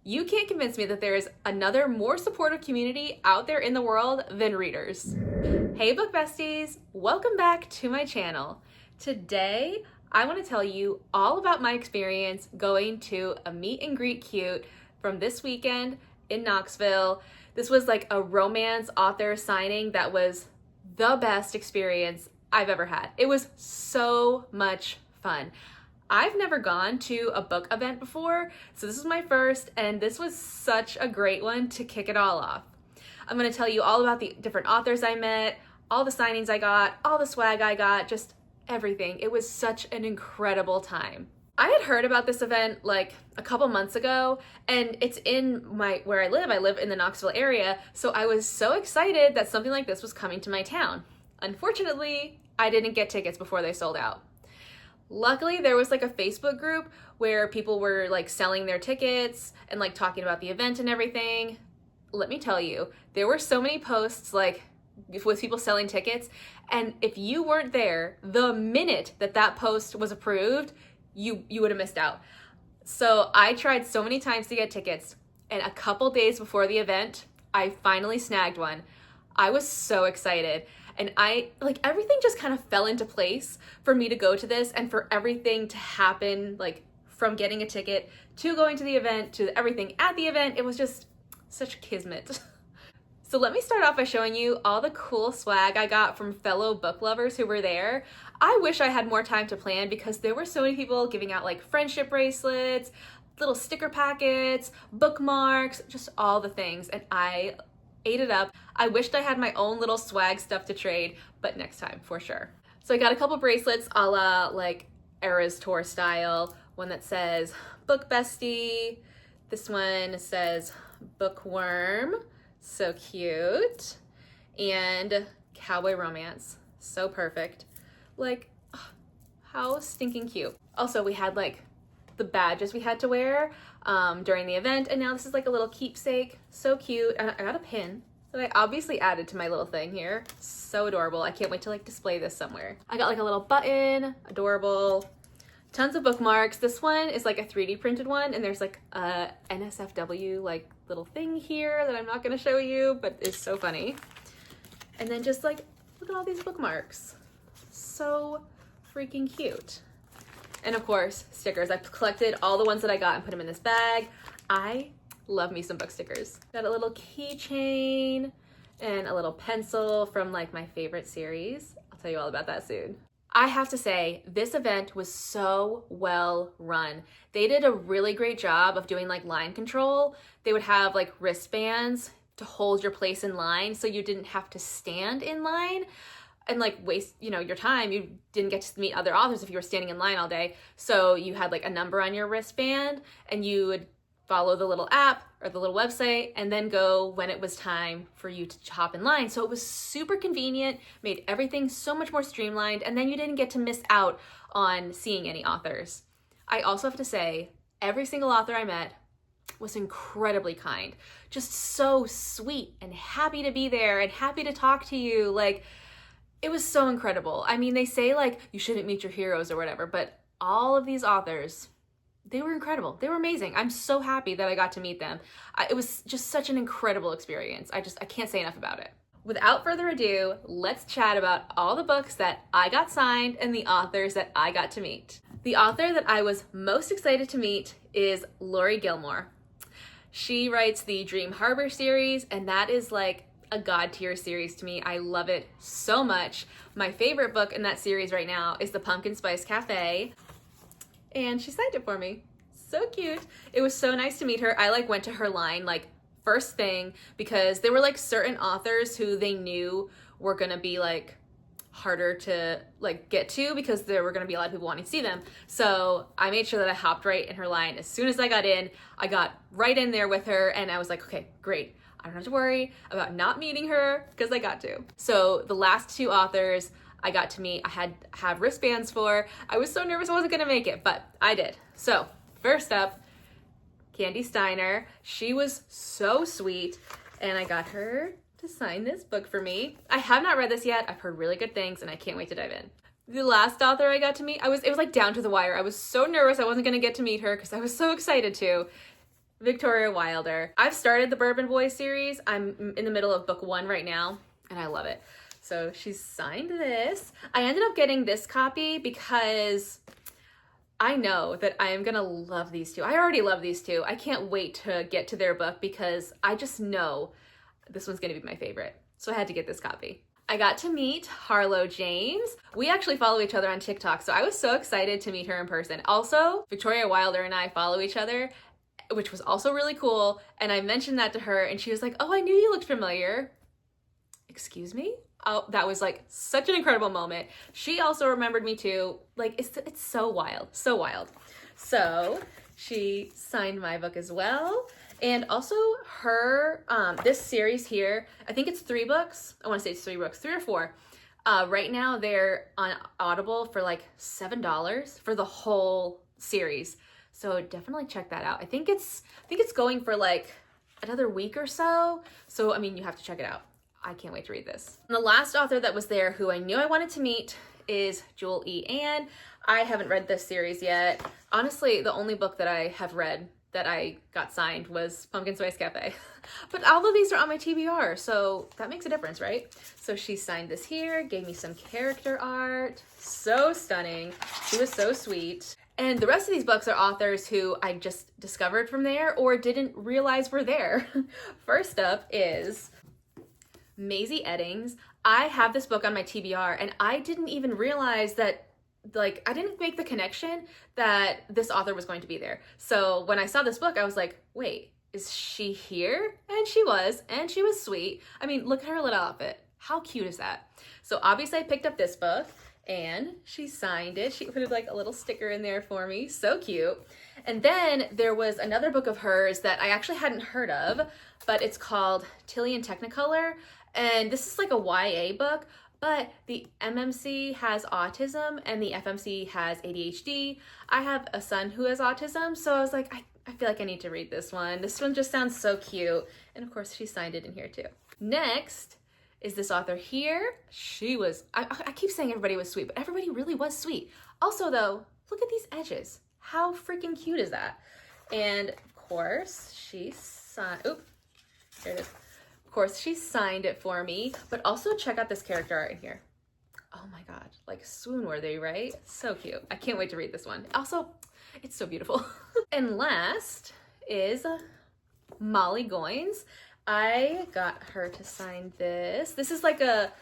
You can't convince me that there is another more supportive community out there in the world than readers. Hey book besties, welcome back to my channel. Today, I want to tell you all about my experience going to a meet and greet cute from this weekend in Knoxville. This was like a romance author signing that was the best experience I've ever had. It was so much fun. I've never gone to a book event before, so this was my first, and this was such a great one to kick it all off. I'm going to tell you all about the different authors I met, all the signings I got, all the swag I got, just everything. It was such an incredible time. I had heard about this event like a couple months ago, and it's in where I live. I live in the Knoxville area, so I was so excited that something like this was coming to my town. Unfortunately, I didn't get tickets before they sold out. Luckily, there was like a Facebook group where people were like selling their tickets and like talking about the event and everything. Let me tell you, there were so many posts like with people selling tickets, and if you weren't there the minute that post was approved, you would have missed out. So I tried so many times to get tickets, and a couple days before the event, I finally snagged one. I was so excited. And everything just kind of fell into place for me to go to this and for everything to happen, like from getting a ticket to going to the event to everything at the event. It was just such kismet. So let me start off by showing you all the cool swag I got from fellow book lovers who were there. I wish I had more time to plan because there were so many people giving out like friendship bracelets, little sticker packets, bookmarks, just all the things. And I ate it up. I wished I had my own little swag stuff to trade, but next time for sure. So I got a couple bracelets a la like Eras Tour style. One that says book bestie. This one says bookworm. So cute. And cowboy romance. So perfect. Like, how stinking cute. Also, we had like the badges we had to wear during the event, and now this is like a little keepsake. So cute. I got a pin that I obviously added to my little thing here. So adorable. I can't wait to like display this somewhere. I got like a little button, adorable. Tons of bookmarks. This one is like a 3D printed one, and there's like a NSFW like little thing here that I'm not gonna show you, but it's so funny. And then just like, look at all these bookmarks. So freaking cute. And of course, stickers. I've collected all the ones that I got and put them in this bag. I love me some book stickers. Got a little keychain and a little pencil from like my favorite series. I'll tell you all about that soon. I have to say, this event was so well run. They did a really great job of doing like line control. They would have like wristbands to hold your place in line so you didn't have to stand in line and like waste, your time. You didn't get to meet other authors if you were standing in line all day. So you had like a number on your wristband and you would follow the little app or the little website and then go when it was time for you to hop in line. So it was super convenient, made everything so much more streamlined, and then you didn't get to miss out on seeing any authors. I also have to say, every single author I met was incredibly kind, just so sweet and happy to be there and happy to talk to you. Like, it was so incredible. I mean, they say like you shouldn't meet your heroes or whatever, but all of these authors, they were incredible. They were amazing. I'm so happy that I got to meet them. It was just such an incredible experience. I can't say enough about it. Without further ado, let's chat about all the books that I got signed and the authors that I got to meet. The author that I was most excited to meet is Lori Gilmore. She writes the Dream Harbor series, and that is like a god tier series to me. I love it so much. My favorite book in that series right now is The Pumpkin Spice Cafe, and she signed it for me. So cute. It was so nice to meet her. I like went to her line like first thing because there were like certain authors who they knew were gonna be like harder to like get to because there were gonna be a lot of people wanting to see them. So I made sure that I hopped right in her line. As soon as I got in, I got right in there with her, and I was like, okay, great. I don't have to worry about not meeting her because I got to. So the last two authors I got to meet, I had have wristbands for. I was so nervous I wasn't gonna make it, but I did. So first up, Candy Steiner. She was so sweet, and I got her to sign this book for me. I have not read this yet. I've heard really good things, and I can't wait to dive in. The last author I got to meet, it was like down to the wire. I was so nervous I wasn't gonna get to meet her because I was so excited to. Victoria Wilder. I've started the Bourbon Boys series. I'm in the middle of book 1 right now, and I love it. So she's signed this. I ended up getting this copy because I know that I am gonna love these two. I already love these two. I can't wait to get to their book because I just know this one's gonna be my favorite. So I had to get this copy. I got to meet Harlow James. We actually follow each other on TikTok, so I was so excited to meet her in person. Also, Victoria Wilder and I follow each other, which was also really cool. And I mentioned that to her and she was like, oh, I knew you looked familiar. Excuse me? Oh, that was like such an incredible moment. She also remembered me too. Like, it's so wild, so wild. So she signed my book as well. And also her, this series here, I think it's 3 books. I want to say it's 3 books, 3 or 4. Right now they're on Audible for like $7 for the whole series. So definitely check that out. I think it's going for like another week or so. So, I mean, you have to check it out. I can't wait to read this. And the last author that was there who I knew I wanted to meet is Jewel E. Ann. I haven't read this series yet. Honestly, the only book that I have read that I got signed was Pumpkin Spice Cafe. But all of these are on my TBR, so that makes a difference, right? So she signed this here, gave me some character art. So stunning. She was so sweet. And the rest of these books are authors who I just discovered from there or didn't realize were there. First up is Maisie Eddings. I have this book on my TBR and I didn't even realize that, like, I didn't make the connection that this author was going to be there. So when I saw this book, I was like, wait, is she here? And she was sweet. I mean, look at her little outfit. How cute is that? So obviously I picked up this book and she signed it. She put like a little sticker in there for me. So cute. And then there was another book of hers that I actually hadn't heard of, but it's called Tilly in Technicolor. And this is like a YA book, but the MMC has autism and the FMC has ADHD. I have a son who has autism, so I was like, I feel like I need to read this one. This one just sounds so cute. And of course she signed it in here too. Next is this author here. She was, I keep saying everybody was sweet, but everybody really was sweet. Also though, look at these edges. How freaking cute is that? And of course she signed, oop, there it is. Of course, she signed it for me, but also check out this character art in here. Oh my God, like swoon worthy, right? So cute. I can't wait to read this one. Also, it's so beautiful. And last is Molly Goines. I got her to sign this. This is like a,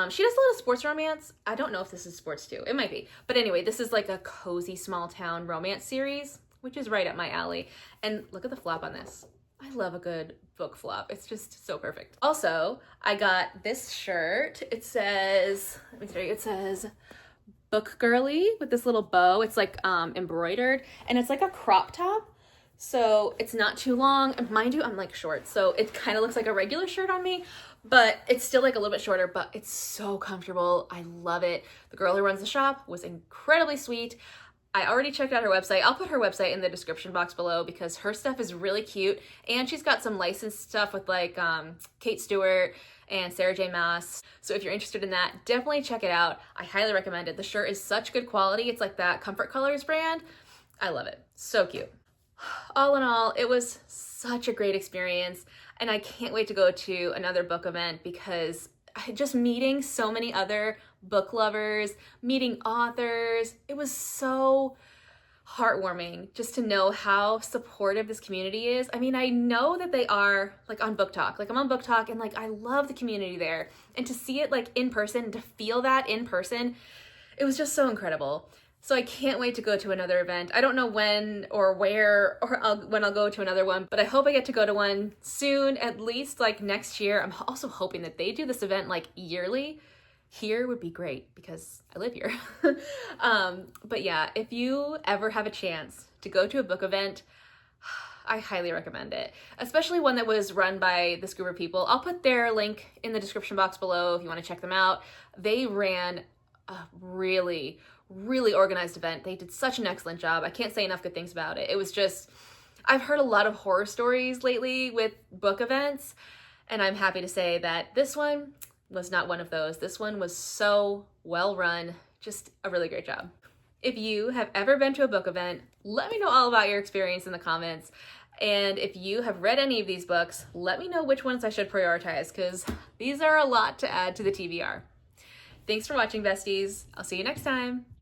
she does a lot of sports romance. I don't know if this is sports too. It might be. But anyway, this is like a cozy small town romance series, which is right up my alley. And look at the flap on this. I love a good book flop. It's just so perfect. Also, I got this shirt. It says, let me show you, it says Book Girly with this little bow. It's like embroidered and it's like a crop top. So it's not too long. And mind you, I'm like short. So it kind of looks like a regular shirt on me, but it's still like a little bit shorter, but it's so comfortable. I love it. The girl who runs the shop was incredibly sweet. I already checked out her website. I'll put her website in the description box below because her stuff is really cute. And she's got some licensed stuff with like Kate Stewart and Sarah J. Maas. So if you're interested in that, definitely check it out. I highly recommend it. The shirt is such good quality. It's like that Comfort Colors brand. I love it. So cute. All in all, it was such a great experience. And I can't wait to go to another book event because just meeting so many other book lovers, meeting authors, it was so heartwarming just to know how supportive this community is. I mean, I know that they are like on Book Talk, like I'm on Book Talk and like I love the community there, and to see it like in person, to feel that in person, it was just so incredible. So I can't wait to go to another event. I don't know when or where or when I'll go to another one, but I hope I get to go to one soon, at least like next year. I'm also hoping that they do this event like yearly. Here would be great because I live here. But yeah, if you ever have a chance to go to a book event, I highly recommend it, especially one that was run by this group of people. I'll put their link in the description box below if you want to check them out. They ran a really organized event. They did such an excellent job. I can't say enough good things about it. It was just, I've heard a lot of horror stories lately with book events, and I'm happy to say that this one was not one of those. This one was so well run, just a really great job. If you have ever been to a book event, let me know all about your experience in the comments. And if you have read any of these books, let me know which ones I should prioritize because these are a lot to add to the TBR. Thanks for watching, besties. I'll see you next time.